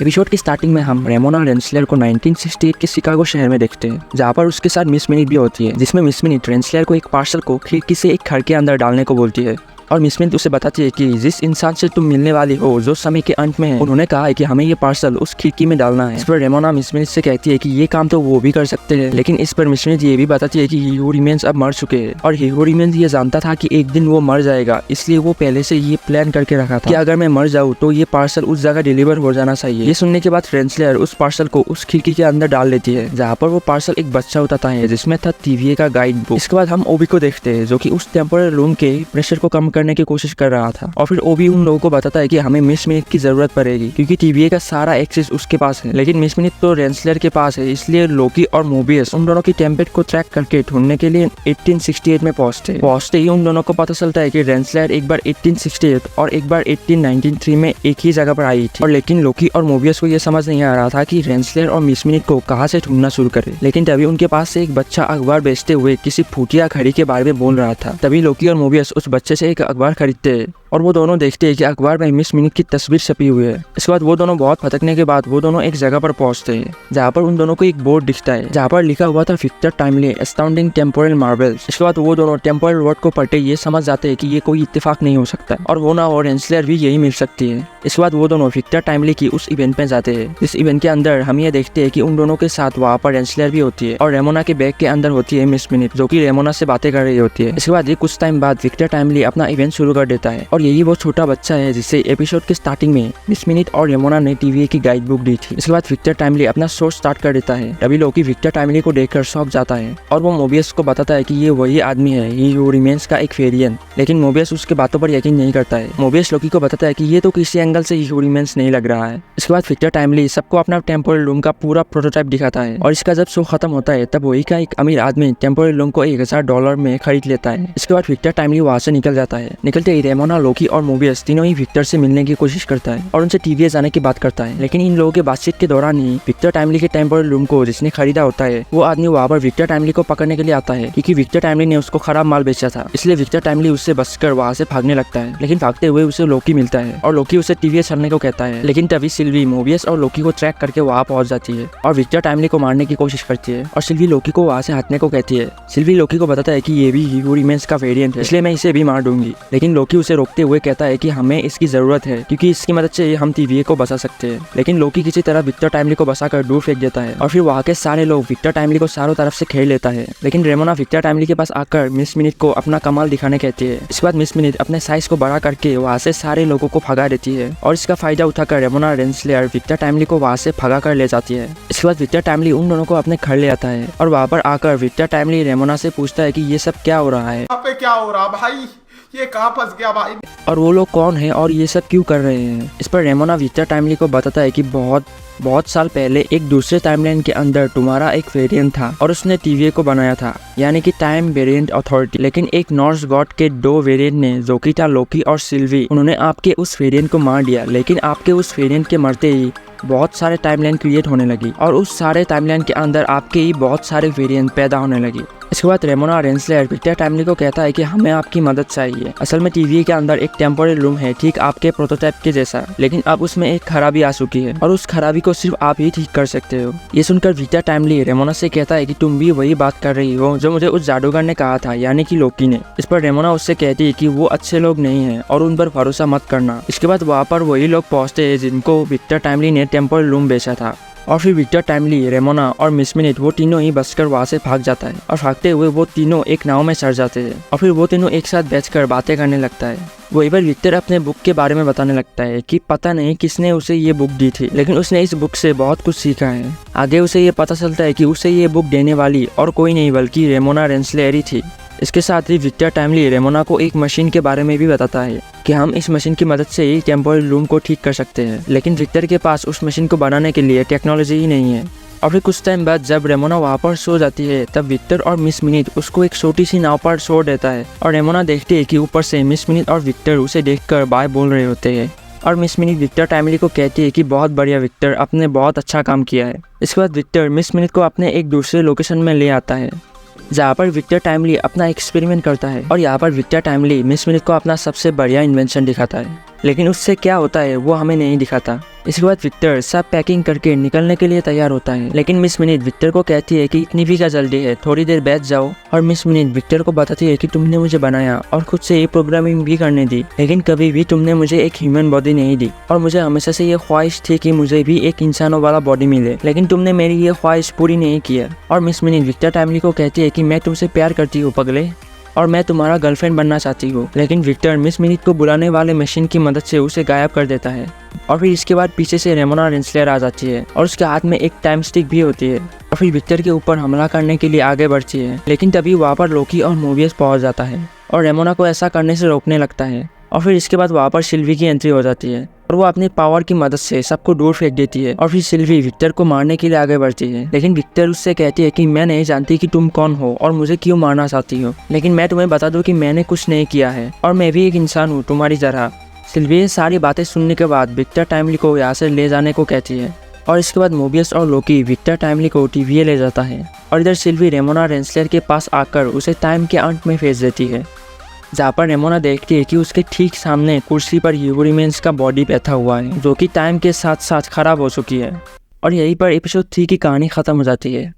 Episode की starting में हम रेमोना रेंसलर को 1968 के शिकागो शहर में देखते हैं, जहाँ पर उसके साथ मिस मिनिट भी होती है, जिसमें मिस मिनिट रेंसलर को एक पार्सल को खिड़की से एक घर के अंदर डालने को बोलती है। और मिस मिनिट उसे बताती है कि जिस इंसान से तुम मिलने वाली हो जो समय के अंत में है, उन्होंने कहा है कि हमें ये पार्सल उस खिड़की में डालना है। इस पर रेमोना मिस मिनिट से कहती है कि ये काम तो वो भी कर सकते हैं, लेकिन इस पर मिस मिनिट ये भी बताती है कि ह्यू रिमेंस अब मर चुके हैं और ह्यू रिमेंस ये जानता था कि एक दिन वो मर जाएगा, इसलिए वो पहले से ये प्लान करके रखा था कि अगर मैं मर जाऊँ तो ये पार्सल उस जगह डिलीवर हो जाना चाहिए। ये सुनने के बाद रेंसलर उस पार्सल को उस खिड़की के अंदर डाल लेती है, जहाँ पर वो पार्सल एक बच्चा उठाता है जिसमें था टीवीए का गाइड बुक। इसके बाद हम ओबी को देखते हैं जो कि उस टेम्पोररी रूम के प्रेशर को कम करने की कोशिश कर रहा था, और फिर ओबी उन लोगों को बताता है कि हमें मिस मिनिट की जरूरत पड़ेगी क्योंकि टीवीए का सारा एक्सेस उसके पास है, लेकिन मिस मिनिट तो रेंसलर के पास है। इसलिए लोकी और मोबियस उन दोनों की टेम्पलेट को ट्रैक करके ढूंढने के लिए 1868 में पहुंचते ही उन दोनों को पता चलता है कि रेंसलर एक बार 1868 और एक बार 1893 में एक ही जगह पर आई थी, और लेकिन लोकी और मोबियस को यह समझ नहीं आ रहा था कि रेंसलर और मिस मिनिट को कहाँ से ढूंढना शुरू करे। लेकिन तभी उनके पास से एक बच्चा अखबार बेचते हुए किसी फूटिया घड़ी के बारे में बोल रहा था। तभी लोकी और मोबियस उस बच्चे से एक अखबार खरीदते हैं और वो दोनों देखते हैं कि अखबार में मिस मिनिट की तस्वीर छपी हुई है। इसके बाद वो दोनों बहुत भटकने के बाद वो दोनों एक जगह पर पहुंचते हैं जहाँ पर उन दोनों को एक बोर्ड दिखता है जहाँ पर लिखा हुआ था Victor timely astounding temporal marvels. इसके बाद वो दोनों टेम्पोरल वर्ड को पढ़ते ये समझ जाते हैं कि ये कोई इत्तेफाक नहीं हो सकता और वो ना और रेंसलर भी यही मिल सकती है। इसके बाद वो दोनों विक्टर टाइमली की उस इवेंट में जाते हैं। इस इवेंट के अंदर हम ये देखते हैं कि उन दोनों के साथ वहाँ पर रेंसलर भी होती है और रेमोना के बैग के अंदर होती है मिस मिनिट जो कि रेमोना से बातें कर रही होती है। इसके बाद कुछ टाइम बाद विक्टर टाइमली अपना इवेंट शुरू कर देता है और यही वो छोटा बच्चा है जिसे एपिसोड के स्टार्टिंग में मिस मिनिट और रेमोना ने टीवीए की गाइड बुक दी थी। इसके बाद विक्टर टाइमली अपना शो स्टार्ट कर देता है। तभी लोकी विक्टर टाइमली को देखकर शॉक जाता है और वो मोबियस को बताता है कि ये वही आदमी है, ह्यू रिमेंस का एक वेरिएंट। लेकिन मोबियस उसके बातों पर यकीन नहीं करता है। मोबियस लोकी को बताता है कि ये तो किसी एंगल से ह्यू रिमेंस नहीं लग रहा है। इसके बाद विक्टर टाइमली सबको अपना टेम्पोरल रूम का पूरा प्रोटोटाइप दिखाता है और इसका जब शो खत्म होता है तब वही का एक अमीर आदमी टेम्पोरल रूम को $1000 में खरीद लेता है। इसके बाद विक्टर टाइमली वहाँ से निकल जाता है। निकलते ही रेमोना, लोकी और मोबियस तीनों ही विक्टर से मिलने की कोशिश करता है और उनसे टीवीए जाने की बात करता है। लेकिन इन लोगों के बातचीत के दौरान ही विक्टर टाइमली के टेम्पोरल रूम को जिसने खरीदा होता है वो आदमी वहाँ पर विक्टर टाइमली को पकड़ने के लिए आता है क्योंकि विक्टर टाइमली ने उसको खराब माल बेचा था। इसलिए विक्टर टाइमली उससे बचकर वहाँ से भागने लगता है, लेकिन भागते हुए उसे लोकी मिलता है और लोकी उसे टीवीए चलने को कहता है। लेकिन तभी सिल्वी, मोबियस और लोकी को ट्रैक करके वहाँ पहुंच जाती है और विक्टर टाइमली को मारने की कोशिश करती है और सिल्वी लोकी को वहाँ से हटने को कहती है। सिल्वी लोकी को बताता है कि ये भी ह्यू रिमेंस का वेरिएंट है, इसलिए मैं इसे भी मार दूंगी। लेकिन लोकी उसे रोकते हुए कहता है कि हमें इसकी जरूरत है क्योंकि इसकी मदद से हम टीवीए को बचा सकते हैं। लेकिन लोकी किसी तरह विक्टर टाइमली को बचाकर दूर फेंक देता है और फिर वहाँ के सारे लोग विक्टर टाइमली को चारों तरफ से घेर लेता है। लेकिन रेमोना विक्टर टाइमली के पास आकर मिस मिनिट को अपना कमाल दिखाने कहती है। इसके बाद मिस मिनिट अपने साइज को बड़ा करके वहाँ से सारे लोगों को भगा देती है और इसका फायदा उठाकर रेमोना रेंसलर विक्टर टाइमली को वहाँ से भगा कर ले जाती है। इसके बाद विक्टर टाइमली उन दोनों को अपने घर ले आता है और वहाँ पर आकर विक्टर टाइमली रेमोना से पूछता है कि ये सब क्या हो रहा है, यहाँ पे क्या हो रहा भाई, ये कहाँ फंस गया भाई, और वो लोग कौन है और ये सब क्यों कर रहे हैं। इस पर रेमोना विक्टर टाइमली को बताता है कि बहुत साल पहले एक दूसरे टाइमलाइन के अंदर तुम्हारा एक वेरिएंट था और उसने टीवीए को बनाया था, यानी कि टाइम वेरिएंट अथॉरिटी। लेकिन एक नॉर्स गॉड के 2 वेरिएंट ने, जो कि था लोकी और सिल्वी, उन्होंने आपके उस वेरिएंट को मार दिया। लेकिन आपके उस वेरिएंट के मरते ही बहुत सारे टाइमलाइन क्रिएट होने लगी और उस सारे टाइमलाइन के अंदर आपके ही बहुत सारे वेरिएंट पैदा होने लगी। इसके बाद रेमोना रेंसलर विक्टर टाइमली को कहता है कि हमें आपकी मदद चाहिए। असल में टीवीए के अंदर एक टेम्पोररी रूम है ठीक आपके प्रोटोटाइप के जैसा, लेकिन अब उसमें एक खराबी आ चुकी है और उस खराबी को सिर्फ आप ही ठीक कर सकते हो। ये सुनकर विक्टर टाइमली रेमोना से कहता है कि तुम भी वही बात कर रही हो जो मुझे उस जादूगर ने कहा था, यानी कि लोकी ने। इस पर रेमोना उससे कहती है कि वो अच्छे लोग नहीं है और उन पर भरोसा मत करना। इसके बाद वहाँ पर वही लोग पहुँचते हैं जिनको विक्टर टाइमली ने टेम्पोररी रूम बेचा था और फिर विक्टर टाइमली, रेमोना और मिस मिनिट वो तीनों ही बचकर वहाँ से भाग जाता है और भागते हुए वो तीनों एक नाव में चढ़ जाते हैं और फिर वो तीनों एक साथ बैठकर बातें करने लगता है। वही पर विक्टर अपने बुक के बारे में बताने लगता है कि पता नहीं किसने उसे ये बुक दी थी, लेकिन उसने इस बुक से बहुत कुछ सीखा है। आगे उसे ये पता चलता है कि उसे ये बुक देने वाली और कोई नहीं बल्कि रेमोना रेंसलर ही थी। इसके साथ ही विक्टर टाइमली रेमोना को एक मशीन के बारे में भी बताता है कि हम इस मशीन की मदद से ही टेम्पोरल रूम को ठीक कर सकते हैं, लेकिन विक्टर के पास उस मशीन को बनाने के लिए टेक्नोलॉजी ही नहीं है। और फिर कुछ टाइम बाद जब रेमोना वहाँ पर सो जाती है तब विक्टर और मिस मिनिट उसको एक छोटी सी नाव पर छोड़ देता है और रेमोना देखती है कि ऊपर से मिस मिनिट और विक्टर उसे देखकर बाय बोल रहे होते हैं और मिस मिनिट विक्टर टाइमली को कहती है कि बहुत बढ़िया विक्टर, आपने बहुत अच्छा काम किया है। इसके बाद विक्टर मिस मिनिट को अपने एक दूसरे लोकेशन में ले आता है जहाँ पर विक्टर टाइमली अपना एक्सपेरिमेंट करता है और यहाँ पर विक्टर टाइमली मिस मिनिट को अपना सबसे बढ़िया इन्वेंशन दिखाता है, लेकिन उससे क्या होता है वो हमें नहीं दिखाता। इसके बाद विक्टर सब पैकिंग करके निकलने के लिए तैयार होता है, लेकिन मिस मिनिट विक्टर को कहती है कि इतनी भी क्या जल्दी है, थोड़ी देर बैठ जाओ। और मिस मिनिट विक्टर को बताती है कि तुमने मुझे बनाया और खुद से ये प्रोग्रामिंग भी करने दी, लेकिन कभी भी तुमने मुझे एक ह्यूमन बॉडी नहीं दी और मुझे हमेशा से ये ख्वाहिश थी कि मुझे भी एक इंसानों वाला बॉडी मिले, लेकिन तुमने मेरी ये ख्वाहिश पूरी नहीं की है। और मिस मिनिट विक्टर टाइमली को कहती है कि मैं तुमसे प्यार करती हूँ पगले, और मैं तुम्हारा गर्लफ्रेंड बनना चाहती हूँ। लेकिन विक्टर मिस मिनिट को बुलाने वाले मशीन की मदद से उसे गायब कर देता है। और फिर इसके बाद पीछे से रेमोना रेंसलर आ जाती है और उसके हाथ में एक टाइम स्टिक भी होती है और फिर विक्टर के ऊपर हमला करने के लिए आगे बढ़ती है। लेकिन तभी वहाँ पर लोकी और मोबियस पहुँच जाता है और रेमोना को ऐसा करने से रोकने लगता है। और फिर इसके बाद वहाँ पर सिल्वी की एंट्री हो जाती है और वो अपनी पावर की मदद से सबको दूर फेंक देती है। और फिर सिल्वी विक्टर को मारने के लिए आगे बढ़ती है, लेकिन विक्टर उससे कहती है कि मैं नहीं जानती कि तुम कौन हो और मुझे क्यों मारना चाहती हो, लेकिन मैं तुम्हें बता दूं कि मैंने कुछ नहीं किया है और मैं भी एक इंसान हूँ तुम्हारी तरह। सिल्वी ये सारी बातें सुनने के बाद विक्टर टाइमली को यहाँ से ले जाने को कहती है और इसके बाद मोबियस और लोकी विक्टर टाइमली को टीवीए ले जाता है और इधर सिल्वी रेमोना रेंसलर के पास आकर उसे टाइम के अंत में फेंक देती है, जहाँ पर रेमोना देखती है कि उसके ठीक सामने कुर्सी पर यूरिमेंस का बॉडी बैठा हुआ है जो कि टाइम के साथ साथ खराब हो चुकी है। और यहीं पर एपिसोड 3 की कहानी खत्म हो जाती है।